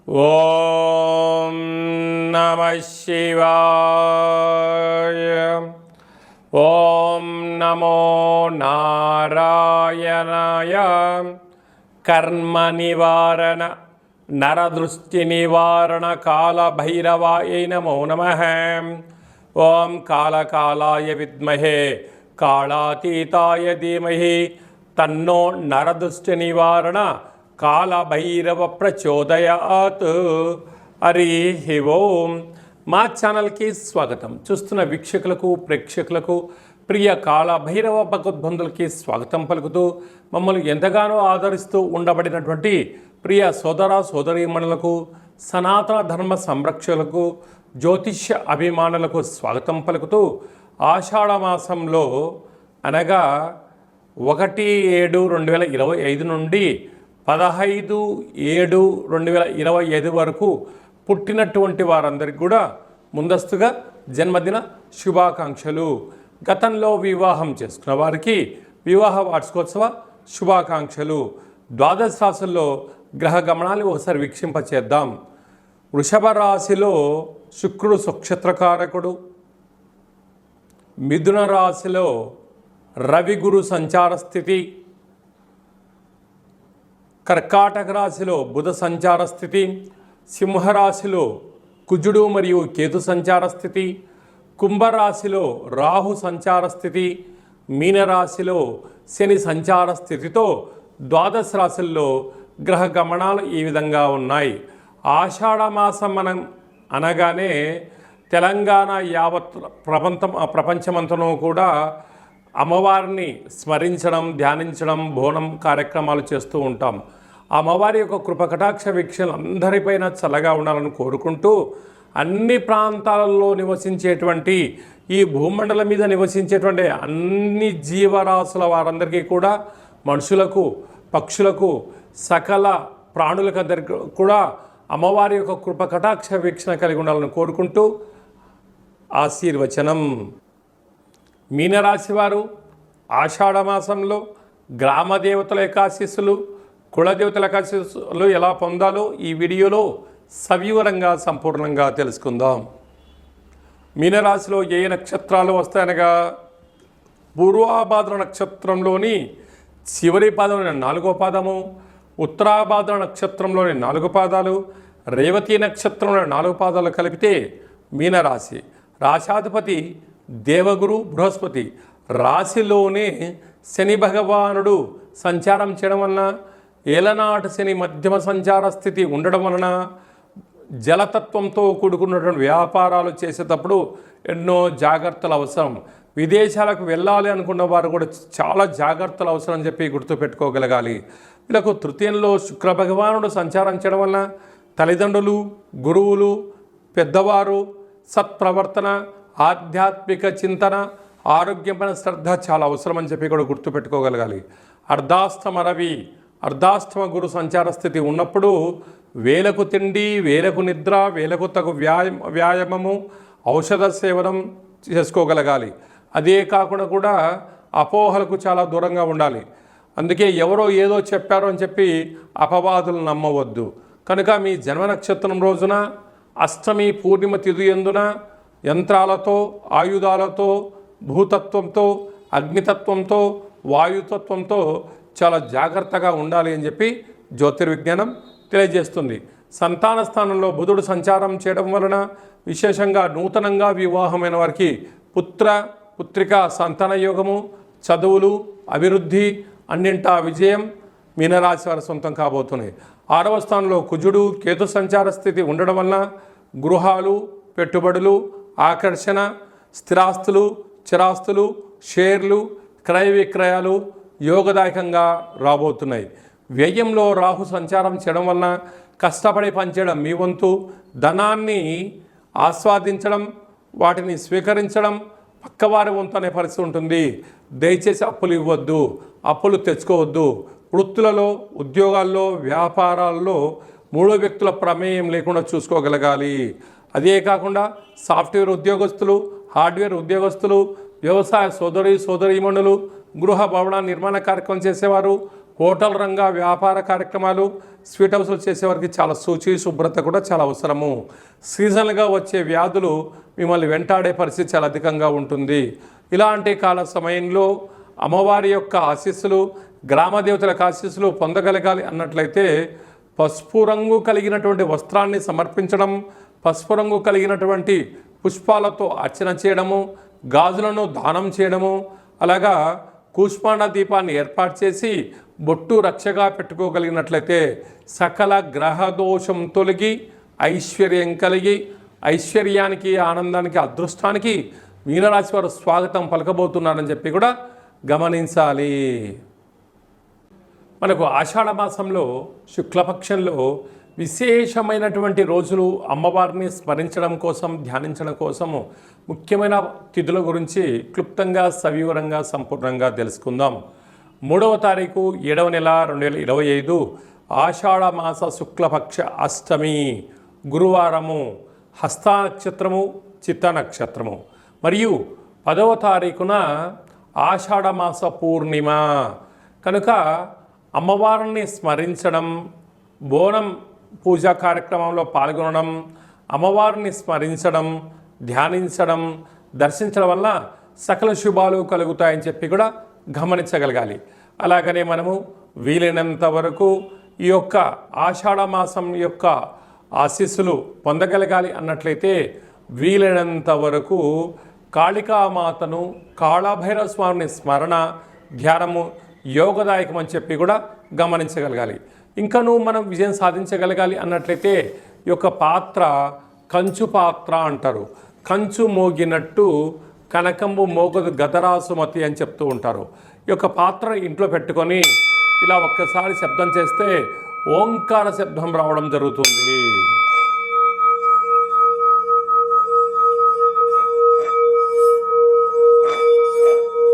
ఓం నమః శివాయ. ఓం నమో నారాయణాయ. కర్మ నివారణ నరదృష్టి నివారణ కాల భైరవాయ నమో నమః. ఓం కాళకాలాయ విద్మహే కాళాతీతాయ ధీమహి తన్నో నరదృష్టి నివారణ కాళభైరవ ప్రచోదయాత్. హరి ఓం. మా ఛానల్కి స్వాగతం. చూస్తున్న వీక్షకులకు ప్రేక్షకులకు ప్రియ కాళభైరవ భగవద్బంధులకి స్వాగతం పలుకుతూ మమ్మల్ని ఎంతగానో ఆదరిస్తూ ఉండబడినటువంటి ప్రియ సోదర సోదరీమణులకు, సనాతన ధర్మ సంరక్షకులకు, జ్యోతిష్య అభిమానులకు స్వాగతం పలుకుతూ ఆషాఢమాసంలో అనగా 1/7/2025 నుండి 15/7/2025 వరకు పుట్టినటువంటి వారందరికీ కూడా ముందస్తుగా జన్మదిన శుభాకాంక్షలు. గతంలో వివాహం చేసుకున్న వారికి వివాహ వార్షికోత్సవ శుభాకాంక్షలు. ద్వాదశ రాశుల్లో గ్రహ గమనాలు ఒకసారి వీక్షింపచేద్దాం. వృషభ రాశిలో శుక్రుడు సుక్షత్రకారకుడు. మిథున రాశిలో రవి గురు సంచార స్థితి. కర్కాటక రాశిలో బుధ సంచార స్థితి. సింహరాశిలో కుజుడు మరియు కేతు సంచార స్థితి. కుంభరాశిలో రాహు సంచార స్థితి. మీనరాశిలో శని సంచార స్థితితో ద్వాదశ రాశుల్లో గ్రహ గమనాలు ఈ విధంగా ఉన్నాయి. ఆషాఢమాసం అనగానే తెలంగాణ యావత్ ప్రపంచమంతను కూడా అమ్మవారిని స్మరించడం, ధ్యానించడం, బోనం కార్యక్రమాలు చేస్తూ ఉంటాం. అమ్మవారి యొక్క కృపకటాక్ష వీక్షలు అందరిపైన చల్లగా ఉండాలని కోరుకుంటూ అన్ని ప్రాంతాలలో నివసించేటువంటి ఈ భూమండలం మీద నివసించేటువంటి అన్ని జీవరాశుల వారందరికీ కూడా, మనుషులకు, పక్షులకు, సకల ప్రాణులకు అందరికీ కూడా అమ్మవారి యొక్క కృపకటాక్ష వీక్షణ కలిగి ఉండాలని కోరుకుంటూ ఆశీర్వచనం. మీనరాశి వారు ఆషాఢమాసంలో గ్రామదేవతల యొక్క ఆశీస్సులు, కులదేవతల యొక్క ఆశీస్సులు ఎలా పొందాలో ఈ వీడియోలో సవివరంగా సంపూర్ణంగా తెలుసుకుందాం. మీనరాశిలో ఏ నక్షత్రాలు వస్తాయనగా పూర్వాభాద్ర నక్షత్రంలోని చివరి పాదం 4వ పాదము, ఉత్తరాభాద్ర నక్షత్రంలోని 4 పాదాలు, రేవతి నక్షత్రంలోని 4 పాదాలు కలిపితే మీనరాశి. రాశాధిపతి దేవగురు బృహస్పతి. రాశిలోనే శని భగవానుడు సంచారం చేయడం వలన, ఏలనాటి శని మధ్యమ సంచార స్థితి ఉండడం వలన జలతత్వంతో కూడుకున్నటువంటి వ్యాపారాలు చేసేటప్పుడు ఎన్నో జాగ్రత్తలు అవసరం. విదేశాలకు వెళ్ళాలి అనుకున్న వారు కూడా చాలా జాగ్రత్తలు అవసరం అని చెప్పి గుర్తుపెట్టుకోగలగాలి. వీళ్ళకు తృతీయంలో శుక్ర భగవానుడు సంచారం చేయడం వలన తల్లిదండ్రులు, గురువులు, పెద్దవారు, సత్ప్రవర్తన, ఆధ్యాత్మిక చింతన, ఆరోగ్యమైన శ్రద్ధ చాలా అవసరం అని చెప్పి కూడా గుర్తుపెట్టుకోగలగాలి. అర్ధాష్టమ రవి, అర్ధాష్టమ గురు సంచార స్థితి ఉన్నప్పుడు వేలకు తిండి, వేలకు నిద్ర, వేలకు తగు వ్యాయామము, ఔషధ సేవనం చేసుకోగలగాలి. అదే కాకుండా కూడా అపోహలకు చాలా దూరంగా ఉండాలి. అందుకే ఎవరో ఏదో చెప్పారో అని చెప్పి అపవాదులు నమ్మవద్దు. కనుక మీ జన్మ నక్షత్రం రోజున అష్టమి పూర్ణిమ తిథి యందున యంత్రాలతో, ఆయుధాలతో, భూతత్వంతో, అగ్నితత్వంతో, వాయుతత్వంతో చాలా జాగ్రత్తగా ఉండాలి అని చెప్పి జ్యోతిర్విజ్ఞానం తెలియజేస్తుంది. సంతాన స్థానంలో బుధుడు సంచారం చేయడం వలన విశేషంగా నూతనంగా వివాహమైన వారికి పుత్రిక సంతాన యోగము, చదువులు, అభివృద్ధి, అన్నింటా విజయం మీనరాశి వారి సొంతం కాబోతున్నాయి. 6వ స్థానంలో కుజుడు కేతు సంచార స్థితి ఉండడం వలన గృహాలు, పెట్టుబడులు, ఆకర్షణ, స్థిరాస్తులు, చిరాస్తులు, షేర్లు, క్రయ విక్రయాలు యోగదాయకంగా రాబోతున్నాయి. వ్యయంలో రాహు సంచారం చేయడం వలన కష్టపడి పనిచేయడం మీ వంతు. ధనాన్ని ఆస్వాదించడం, వాటిని స్వీకరించడం పక్కవారి వంతు అనే పరిస్థితి ఉంటుంది. దయచేసి అప్పులు ఇవ్వద్దు, అప్పులు తెచ్చుకోవద్దు. వృత్తులలో, ఉద్యోగాల్లో, వ్యాపారాల్లో 3 వ్యక్తుల ప్రమేయం లేకుండా చూసుకోగలగాలి. అదే కాకుండా సాఫ్ట్వేర్ ఉద్యోగస్తులు, హార్డ్వేర్ ఉద్యోగస్తులు, వ్యవసాయ సోదరీమణులు, గృహ భవన నిర్మాణ కార్యక్రమం చేసేవారు, హోటల్ రంగ వ్యాపార కార్యక్రమాలు, స్వీట్ హౌస్లు చేసేవారికి చాలా శుచి శుభ్రత కూడా చాలా అవసరము. సీజనల్గా వచ్చే వ్యాధులు మిమ్మల్ని వెంటాడే పరిస్థితి చాలా అధికంగా ఉంటుంది. ఇలాంటి కాల సమయంలో అమ్మవారి యొక్క ఆశీస్సులు, గ్రామ దేవతలకు ఆశీస్సులు పొందగలగాలి అన్నట్లయితే పసుపు రంగు కలిగినటువంటి వస్త్రాన్ని సమర్పించడం, పసుపు రంగు కలిగినటువంటి పుష్పాలతో అర్చన చేయడము, గాజులను దానం చేయడము, అలాగా కూష్మాండ దీపాన్ని ఏర్పాటు చేసి బొట్టు రక్షగా పెట్టుకోగలిగినట్లయితే సకల గ్రహ దోషం తొలగి ఐశ్వర్యం కలిగి ఐశ్వర్యానికి, ఆనందానికి, అదృష్టానికి మీనరాశి వారు స్వాగతం పలకబోతున్నారని చెప్పి కూడా గమనించాలి. మనకు ఆషాఢ మాసంలో శుక్లపక్షంలో విశేషమైనటువంటి రోజులు అమ్మవారిని స్మరించడం కోసం, ధ్యానించడం కోసము ముఖ్యమైన తిథుల గురించి క్లుప్తంగా, సవివరంగా, సంపూర్ణంగా తెలుసుకుందాం. 3వ తారీఖు 7వ నెల 2025 ఆషాఢ మాస శుక్లపక్ష అష్టమి గురువారము, హస్త నక్షత్రము, చిత్త నక్షత్రము. మరియు 10వ తారీఖున ఆషాఢ మాస పూర్ణిమ కనుక అమ్మవారిని స్మరించడం, బోనం పూజా కార్యక్రమంలో పాల్గొనడం, అమ్మవారిని స్మరించడం, ధ్యానించడం, దర్శించడం వల్ల సకల శుభాలు కలుగుతాయని చెప్పి కూడా గమనించగలగాలి. అలాగనే మనము వీలైనంత వరకు ఈ యొక్క ఆషాఢ మాసం యొక్క ఆశీస్సులు పొందగలగాలి అన్నట్లయితే వీలైనంత వరకు కాళికామాతను, కాళభైరవ స్వామిని స్మరణ, ధ్యానము యోగదాయకం అని చెప్పి కూడా గమనించగలగాలి. ఇంకనూ మనం విజయం సాధించగలగాలి అన్నట్లయితే ఈ యొక్క పాత్ర కంచు పాత్ర అంటారు. కంచు మోగినట్టు కనకంబు మోగదు గదరాసుమతి అని చెప్తూ ఉంటారు. ఈ యొక్క పాత్ర ఇంట్లో పెట్టుకొని ఇలా ఒక్కసారి శబ్దం చేస్తే ఓంకార శబ్దం రావడం జరుగుతుంది.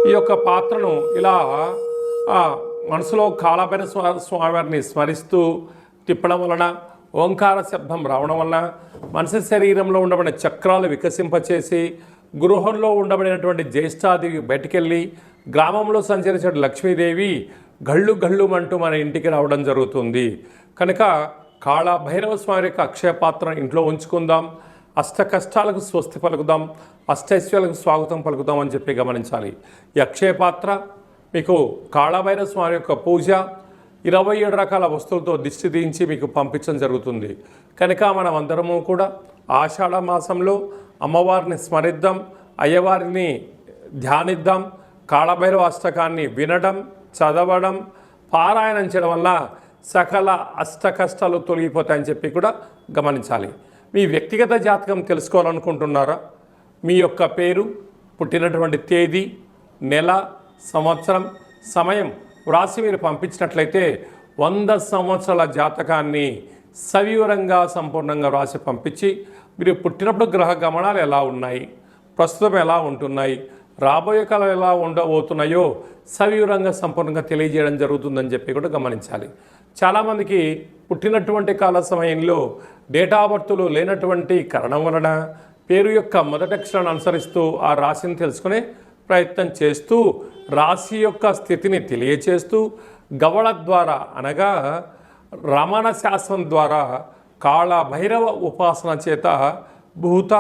ఈ యొక్క పాత్రను ఇలా మనసులో కాళభైరవ స్వామివారిని స్మరిస్తూ తిప్పడం వలన, ఓంకార శబ్దం రావడం వలన మనిషి శరీరంలో ఉండబడిన చక్రాలు వికసింపచేసి గృహంలో ఉండబడినటువంటి జ్యేష్ఠాదేవి బయటికెళ్ళి గ్రామంలో సంచరించే లక్ష్మీదేవి గళ్ళు గళ్ళుమంటూ మన ఇంటికి రావడం జరుగుతుంది. కనుక కాళభైరవ స్వామి యొక్క అక్షయ పాత్ర ఇంట్లో ఉంచుకుందాం. అష్ట కష్టాలకు స్వస్తి పలుకుదాం, అష్టైశ్వర్యాలకు స్వాగతం పలుకుదాం అని చెప్పి గమనించాలి. ఈ అక్షయ పాత్ర మీకు కాళభైరవ స్వామి యొక్క పూజ 27 రకాల వస్తువులతో దిష్టి తీయించి మీకు పంపించడం జరుగుతుంది. కనుక మనం అందరము కూడా ఆషాఢ మాసంలో అమ్మవారిని స్మరిద్దాం, అయ్యవారిని ధ్యానిద్దాం, కాళభైరవ అష్టకాన్ని వినడం, చదవడం, పారాయణం చేయడం వల్ల సకల అష్ట కష్టాలు తొలగిపోతాయని చెప్పి కూడా గమనించాలి. మీ వ్యక్తిగత జాతకం తెలుసుకోవాలనుకుంటున్నారా? మీ యొక్క పేరు, పుట్టినటువంటి తేదీ, నెల, సంవత్సరం, సమయం వ్రాసి మీరు పంపించినట్లయితే 100 సంవత్సరాల జాతకాన్ని సవివరంగా, సంపూర్ణంగా వ్రాసి పంపించి మీరు పుట్టినప్పుడు గ్రహ గమనాలు ఎలా ఉన్నాయి, ప్రస్తుతం ఎలా ఉంటున్నాయి, రాబోయే కాలం ఎలా ఉండబోతున్నాయో సవివరంగా, సంపూర్ణంగా తెలియజేయడం జరుగుతుందని చెప్పి కూడా గమనించాలి. చాలామందికి పుట్టినటువంటి కాల సమయంలో డేటా బర్త్లు లేనటువంటి కారణం వలన పేరు యొక్క మొదటి అక్షరాన్ని అనుసరిస్తూ ఆ రాశిని తెలుసుకునే ప్రయత్నం చేస్తూ రాశి యొక్క స్థితిని తెలియచేస్తూ గవళ ద్వారా అనగా రమణ శాస్త్రం ద్వారా కాళభైరవ ఉపాసన చేత భూత,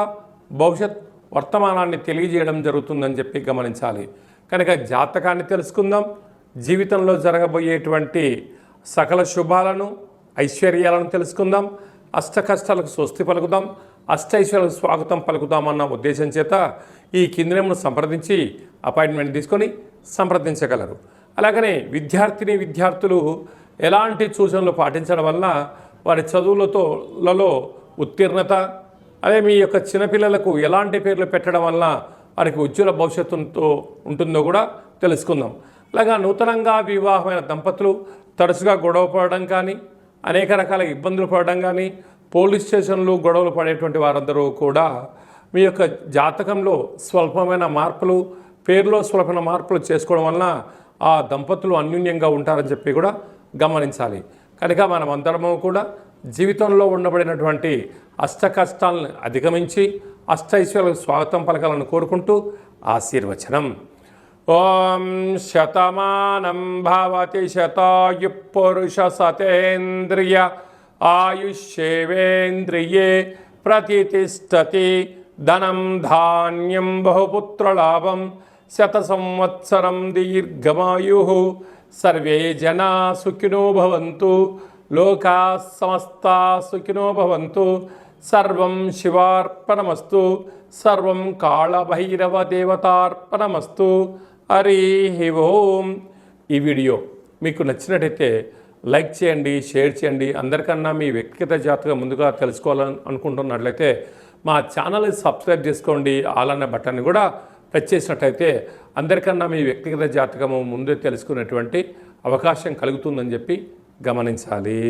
భవిష్యత్, వర్తమానాన్ని తెలియజేయడం జరుగుతుందని చెప్పి గమనించాలి. కనుక జాతకాన్ని తెలుసుకుందాం. జీవితంలో జరగబోయేటువంటి సకల శుభాలను, ఐశ్వర్యాలను తెలుసుకుందాం. అష్ట కష్టాలకు స్వస్తి పలుకుదాం, అష్టైశ్వర్యాలకు స్వాగతం పలుకుదామన్న ఉద్దేశం చేత ఈ కింది నెంబర్ను సంప్రదించి అపాయింట్మెంట్ తీసుకొని సంప్రదించగలరు. అలాగనే విద్యార్థులు ఎలాంటి సూచనలు పాటించడం వల్ల వారి చదువులలో ఉత్తీర్ణత, అదే మీ యొక్క చిన్నపిల్లలకు ఎలాంటి పేర్లు పెట్టడం వల్ల వారికి ఉజ్వల భవిష్యత్తుతో ఉంటుందో కూడా తెలుసుకుందాం. అలాగా నూతనంగా వివాహమైన దంపతులు తరచుగా గొడవ పడడం కానీ, అనేక రకాల ఇబ్బందులు పడడం కానీ, పోలీస్ స్టేషన్లు గొడవలు పడేటువంటి వారందరూ కూడా మీ యొక్క జాతకంలో స్వల్పమైన మార్పులు, పేరులో స్వల్పమైన మార్పులు చేసుకోవడం వలన ఆ దంపతులు అన్యోన్యంగా ఉంటారని చెప్పి కూడా గమనించాలి. కనుక మనం అందరము కూడా జీవితంలో ఉండబడినటువంటి అష్ట కష్టాలను అధిగమించి అష్టైశ్వర్యాలకు స్వాగతం పలకాలని కోరుకుంటూ ఆశీర్వచనం. ఓం శతమానం భవతి శతాయు పురుష సతేంద్రియ ఆయుష్యేవేంద్రియే ప్రతిష్టతి. ధనం ధాన్యం బహుపుత్రలాభం శత సంవత్సరం దీర్ఘమాయు. సర్వే జనా సుఖినో భవంతు. లోకా సమస్తా సుఖినో భవంతు. సర్వం శివార్పణమస్తు. సర్వం కాళభైరవ దేవతార్పణమస్తు. హరి ఓం. ఈ వీడియో మీకు నచ్చినట్టయితే లైక్ చేయండి, షేర్ చేయండి. అందరికన్నా మీ వ్యక్తిగత జాతకం ముందుగా తెలుసుకోవాలని అనుకుంటున్నట్లయితే మా ఛానల్ని సబ్స్క్రైబ్ చేసుకోండి. ఆల్ అనే బటన్ని కూడా ప్రెస్ చేసినట్టయితే అందరికన్నా మీ వ్యక్తిగత జాతకము ముందే తెలుసుకునేటువంటి అవకాశం కలుగుతుందని చెప్పి గమనించాలి.